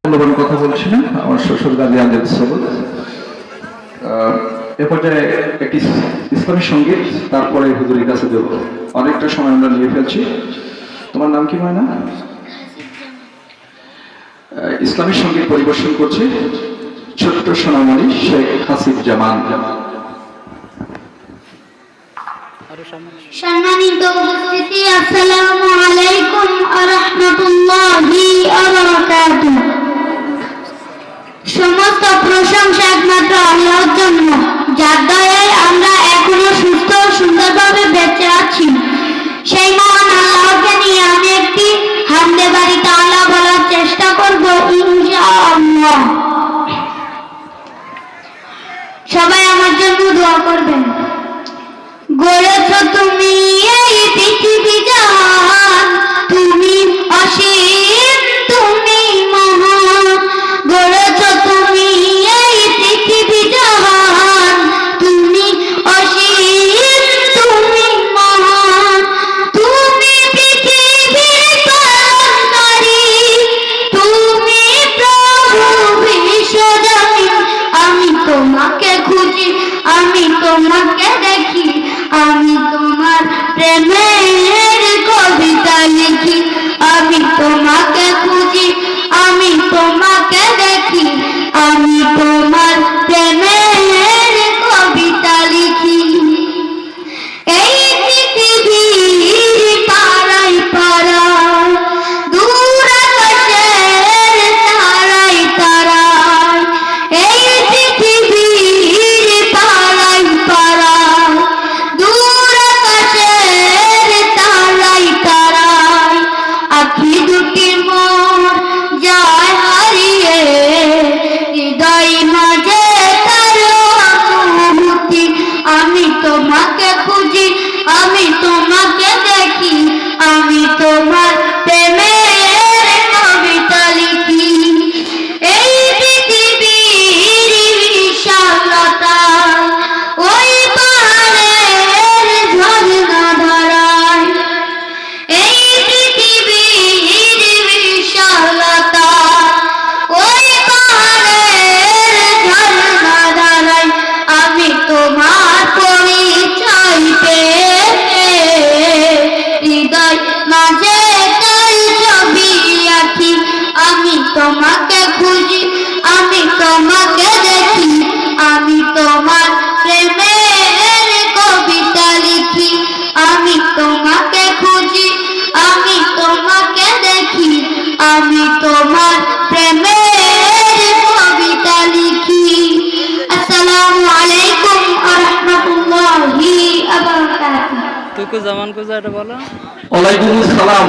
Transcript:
মূল্যবান কথা বলছিলেন আমার শ্বশুর গাজী আমজাদ সবুজ। এ পর্যায়ে একটি ইসলামী সঙ্গীত, তারপরে হুজুরের কাছে দেব। অনেকটা সময় আমরা নিয়ে ফেলছি। তোমার নাম কি ময়না? ইসলামী সঙ্গীত পরিবেশন করছে ছোট্ট সোনামণি শেখ হাসিব জামান। সম্মানিত উপস্থিতি, আসসালামু আলাইকুম ওয়া রাহমাতুল্লাহি ওয়া বারাকাতুহু। সমস্ত প্রশংসা একমাত্র আল্লাহর জন্য, যার দয়ায় আমরা এখনো সুস্থ ও সুন্দরভাবে বেঁচে আছি। সেই মহান আল্লাহকে নিয়ে আমি একটি হামদে বাড়ি তাআলা বলার চেষ্টা করব ইনশাআল্লাহ। সবাই আমার জন্য দোয়া করবেন। গড়েছ তুমি এই পৃথিবী জাহান, তুমি অসীম, তুমি মহান। গড়েছ তুমি এই পৃথিবী জাহান, তুমি অসীম, তুমি মহান। তুমি পৃথিবীর পালনকারী, তুমি প্রভু বিশ্বজনীন। আমি তোমাকে খুঁজি, আমি তোমাকে দেখি, আমি তোমার প্রেমের কবিতা লিখি। আমি তোমাকে খুঁজি, আমি তোমাকে দেখি, আমি তোমার প্রেমের কবিতা লিখি। এই পৃথিবীর পাড়ায় পাড়ায়, দূর আকাশের তারায় তারায়, এই পৃথিবীর পাড়ায় পাড়ায়, দূর আকাশের তারায় তারায়, আখি দুটি মোর যায় হারিয়ে, হৃদয় মাঝে তার অনুভূতি। আমি তোমাকে খুঁজি, আমি তোমাকে দেখি, আমি তোমার প্রেমের কবিতা লিখি। এই পৃথিবীর বিশালতায়, ওই পাহাড়ের ঝর্ণা ধারায়, এই পৃথিবীর বিশালতায়, ওই পাহাড়ের ঝর্ণা ধারায়, আমি তোমার পরিচয় পেয়ে হৃদয় মাঝে তার ছবি আঁকি। আমি তোমাকে খুঁজি, আমি তোমাকে দেখি, আমি তোমার প্রেমের কবিতা লিখি। আমি তোমাকে খুঁজি, আমি তোমাকে দেখি, আমি তোমার প্রেমের কবিতা লিখি। আসসালামু আলাইকুম ওয়া রাহমাতুল্লাহি ওয়া বারাকাতুহু। তুকু জামান কুজা এটা বলো। ওয়ালাইকুম আসসালাম।